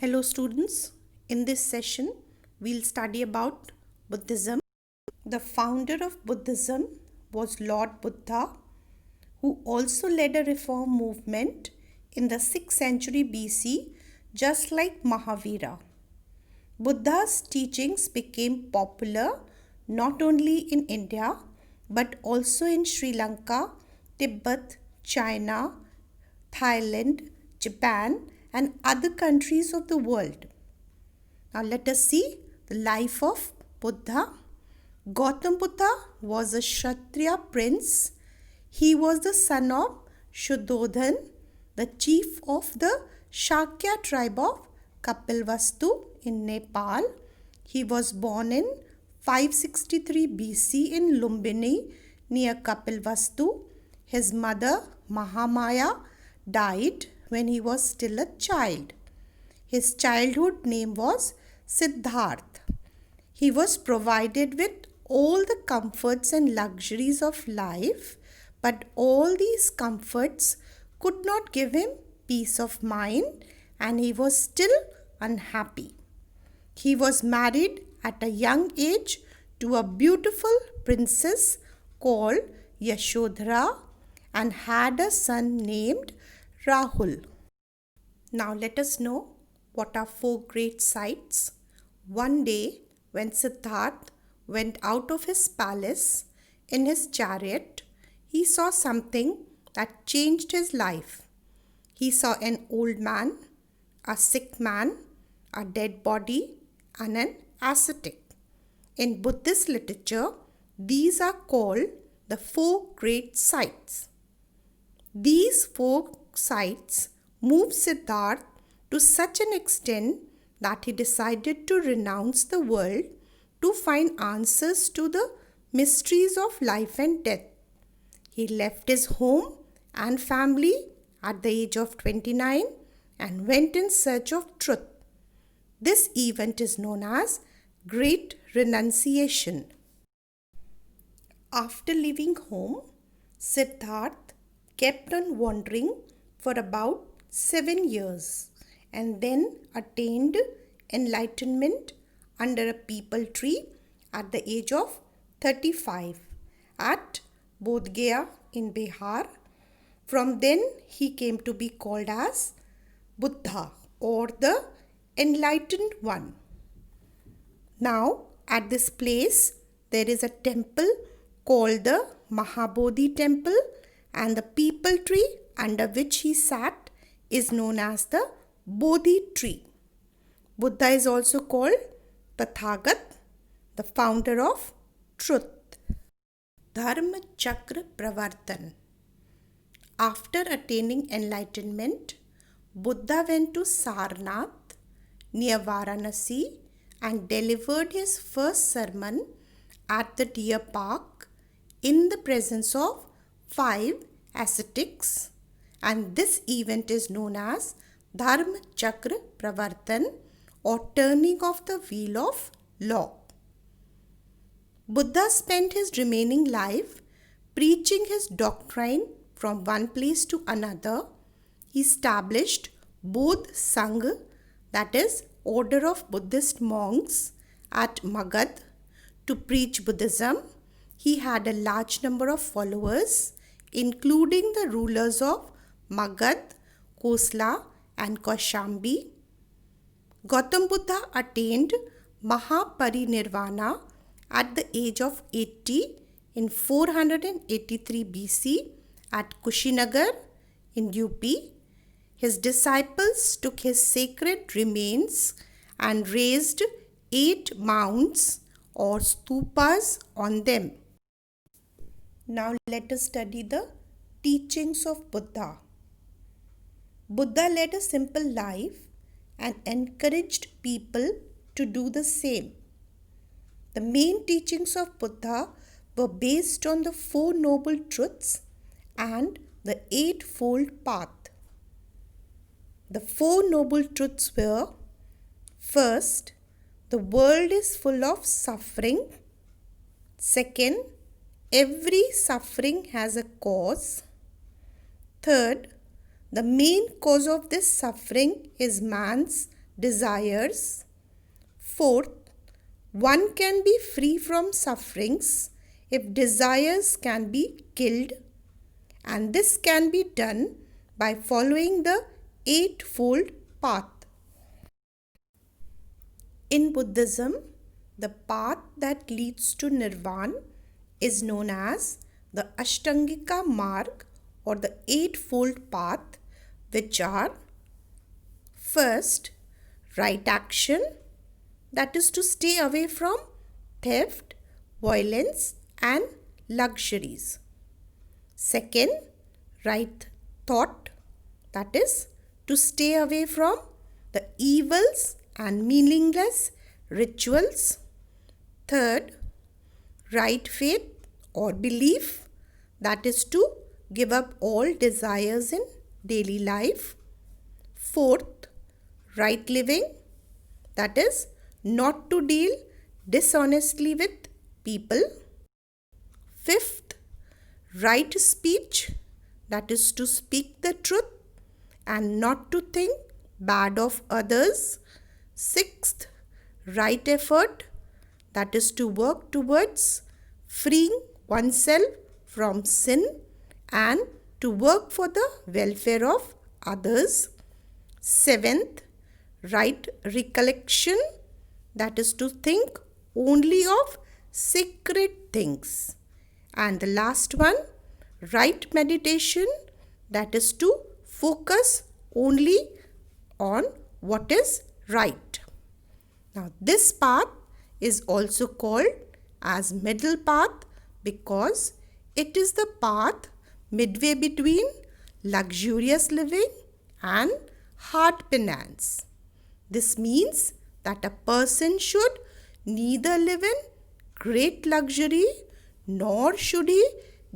Hello students, in this session we'll study about Buddhism. The founder of Buddhism was Lord Buddha, who also led a reform movement in the 6th century BC, just like Mahavira. Buddha's teachings became popular not only in India but also in Sri Lanka, Tibet, China, Thailand, Japan, and other countries of the world. Now let us see the life of Buddha. Gautam Buddha was a Kshatriya prince. He was the son of Shuddhodhan, the chief of the Shakya tribe of Kapilvastu in Nepal. He was born in 563 BC in Lumbini near Kapilvastu. His mother Mahamaya died when he was still a child. His childhood name was Siddharth. He was provided with all the comforts and luxuries of life, but all these comforts could not give him peace of mind, and he was still unhappy. He was married at a young age to a beautiful princess called Yashodhara and had a son named Rahul. Now let us know what are 4 great sights. One day, when Siddharth went out of his palace in his chariot, he saw something that changed his life. He saw an old man, a sick man, a dead body, and an ascetic. In Buddhist literature, these are called the 4 great sights. These 4 sights moved Siddharth to such an extent that he decided to renounce the world to find answers to the mysteries of life and death. He left his home and family at the age of 29 and went in search of truth. This event is known as Great Renunciation. After leaving home, Siddharth kept on wandering for about 7 years and then attained enlightenment under a peepal tree at the age of 35 at Bodh Gaya in Bihar. From then he came to be called as Buddha or the Enlightened One. Now at this place there is a temple called the Mahabodhi temple, and the peepal tree under which he sat is known as the Bodhi tree. Buddha is also called Tathagat, the founder of truth. Dharma Chakra Pravartan. After attaining enlightenment, Buddha went to Sarnath near Varanasi and delivered his first sermon at the deer park in the presence of 5 ascetics, and this event is known as Dharma Chakra Pravartan or turning of the wheel of law. Buddha spent his remaining life preaching his doctrine from one place to another. He established Bodh Sangha, that is, order of Buddhist monks at Magad to preach Buddhism. He had a large number of followers, including the rulers of Magad, Kosla, and Kaushambi. Gautam Buddha attained Mahaparinirvana at the age of 80 in 483 BC at Kushinagar in UP. His disciples took his sacred remains and raised 8 mounds or stupas on them. Now let us study the teachings of Buddha. Buddha led a simple life and encouraged people to do the same. The main teachings of Buddha were based on the 4 noble truths and the 8-fold path. The 4 noble truths were: first, the world is full of suffering. Second, every suffering has a cause. Third, the main cause of this suffering is man's desires. Fourth, one can be free from sufferings if desires can be killed, and this can be done by following the Eightfold Path. In Buddhism, the path that leads to Nirvana is known as the Ashtangika Marg or the Eightfold Path, which are: first, right action, that is to stay away from theft, violence, and luxuries. Second, right thought, that is to stay away from the evils and meaningless rituals. Third, right faith or belief, that is to give up all desires in daily life. Fourth, right living, that is not to deal dishonestly with people. Fifth, right speech, that is to speak the truth and not to think bad of others. Sixth, right effort, that is to work towards freeing oneself from sin and to work for the welfare of others. Seventh, right recollection, that is to think only of sacred things. And the last one, right meditation, that is to focus only on what is right. Now, this path is also called as middle path because it is the path midway between luxurious living and hard penance. This means that a person should neither live in great luxury nor should he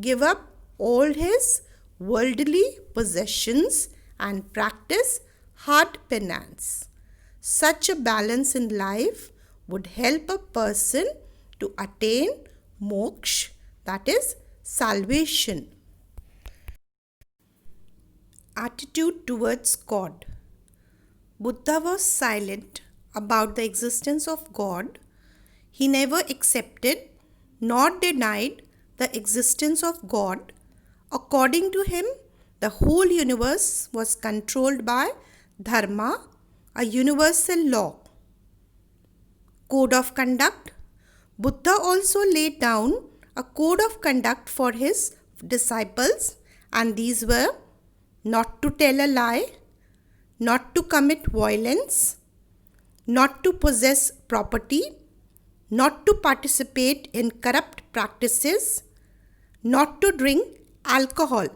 give up all his worldly possessions and practice hard penance. Such a balance in life would help a person to attain moksha, that is salvation. Attitude towards God. Buddha was silent about the existence of God. He never accepted nor denied the existence of God. According to him, the whole universe was controlled by dharma, a universal law. Code of conduct. Buddha also laid down a code of conduct for his disciples, and these were: not to tell a lie, not to commit violence, not to possess property, not to participate in corrupt practices, not to drink alcohol.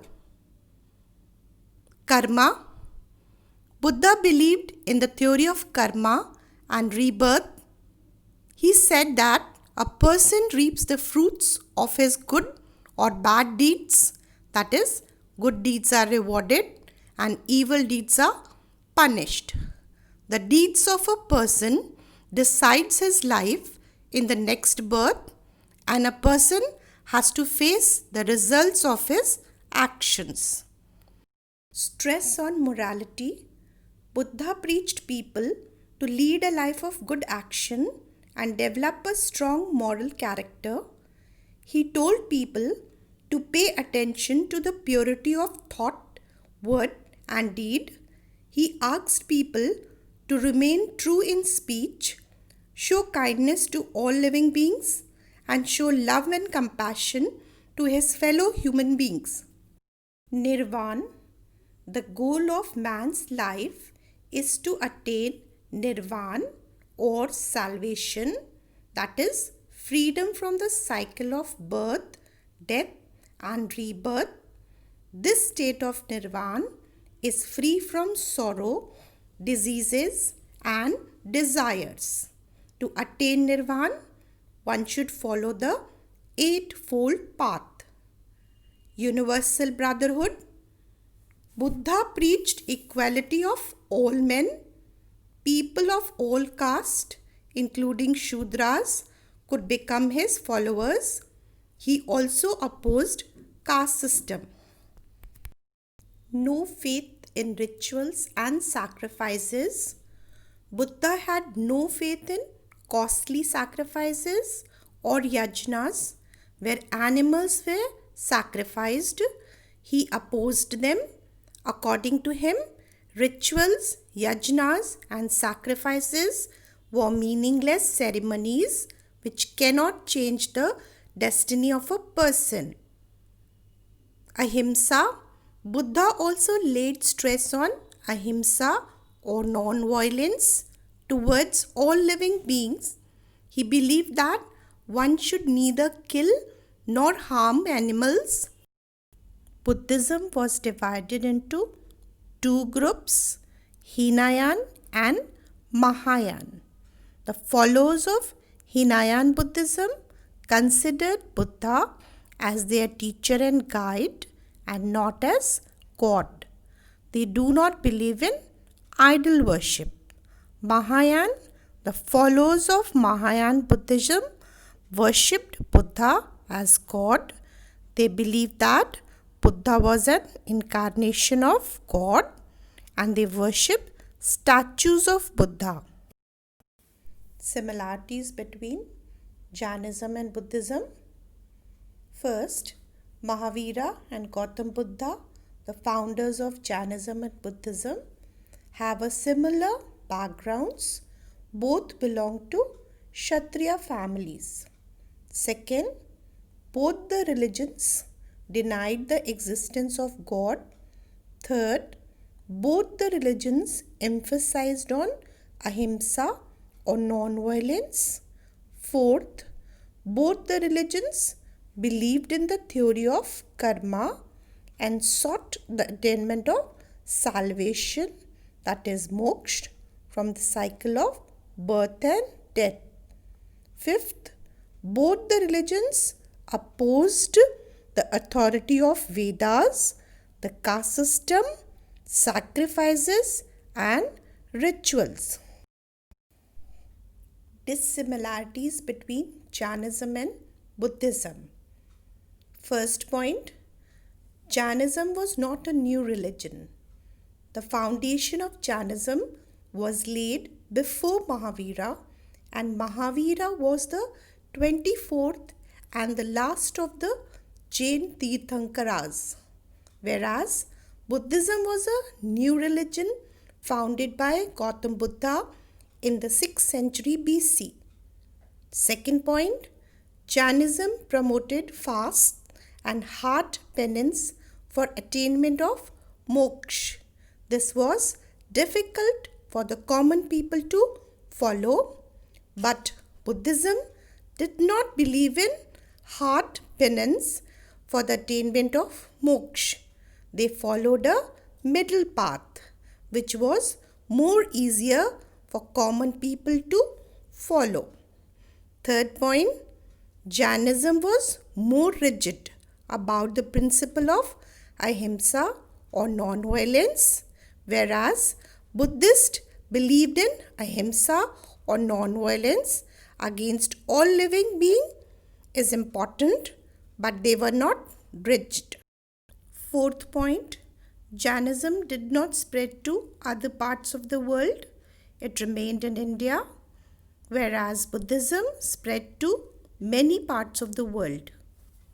Karma. Buddha believed in the theory of karma and rebirth. He said that a person reaps the fruits of his good or bad deeds. That is, good deeds are rewarded and evil deeds are punished. The deeds of a person decides his life in the next birth, and a person has to face the results of his actions. Stress on morality. Buddha preached people to lead a life of good action and develop a strong moral character. He told people to pay attention to the purity of thought, word, and deed. He asked people to remain true in speech, show kindness to all living beings, and show love and compassion to his fellow human beings. Nirvana. The goal of man's life is to attain nirvana or salvation, that is, freedom from the cycle of birth, death, and rebirth. This state of nirvana is free from sorrow, diseases, and desires. To attain nirvana, one should follow the Eightfold Path. Universal brotherhood. Buddha preached equality of all men. People of all castes, including Shudras, could become his followers. He also opposed caste system. No faith in rituals and sacrifices. Buddha had no faith in costly sacrifices or yajnas where animals were sacrificed. He opposed them. According to him, rituals, yajnas, and sacrifices were meaningless ceremonies which cannot change the destiny of a person. Ahimsa. Buddha also laid stress on ahimsa or non-violence towards all living beings. He believed that one should neither kill nor harm animals. Buddhism was divided into two groups, Hinayan and Mahayan. The followers of Hinayan Buddhism considered Buddha as their teacher and guide and not as God. They do not believe in idol worship. Mahayan, the followers of Mahayan Buddhism worshipped Buddha as God. They believed that Buddha was an incarnation of God and they worship statues of Buddha. Similarities between Jainism and Buddhism. First, Mahavira and Gautam Buddha, the founders of Jainism and Buddhism, have a similar backgrounds. Both belong to Kshatriya families. Second, both the religions denied the existence of God. Third, both the religions emphasized on ahimsa or non-violence. Fourth, both the religions believed in the theory of karma and sought the attainment of salvation, that is moksha, from the cycle of birth and death. Fifth, both the religions opposed the authority of Vedas, the caste system, sacrifices and rituals. Dissimilarities between Jainism and Buddhism. First point, Jainism was not a new religion. The foundation of Jainism was laid before Mahavira, and Mahavira was the 24th and the last of the Jain Tirthankaras, whereas Buddhism was a new religion founded by Gautam Buddha in the 6th century BC. Second point, Jainism promoted fast and hard penance for attainment of moksha. This was difficult for the common people to follow, but Buddhism did not believe in hard penance for the attainment of moksha. They followed a middle path, which was more easier for common people to follow. Third point, Jainism was more rigid about the principle of ahimsa or non-violence, whereas Buddhists believed in ahimsa or non-violence against all living beings is important, but they were not rigid. Fourth point, Jainism did not spread to other parts of the world. It remained in India, whereas Buddhism spread to many parts of the world.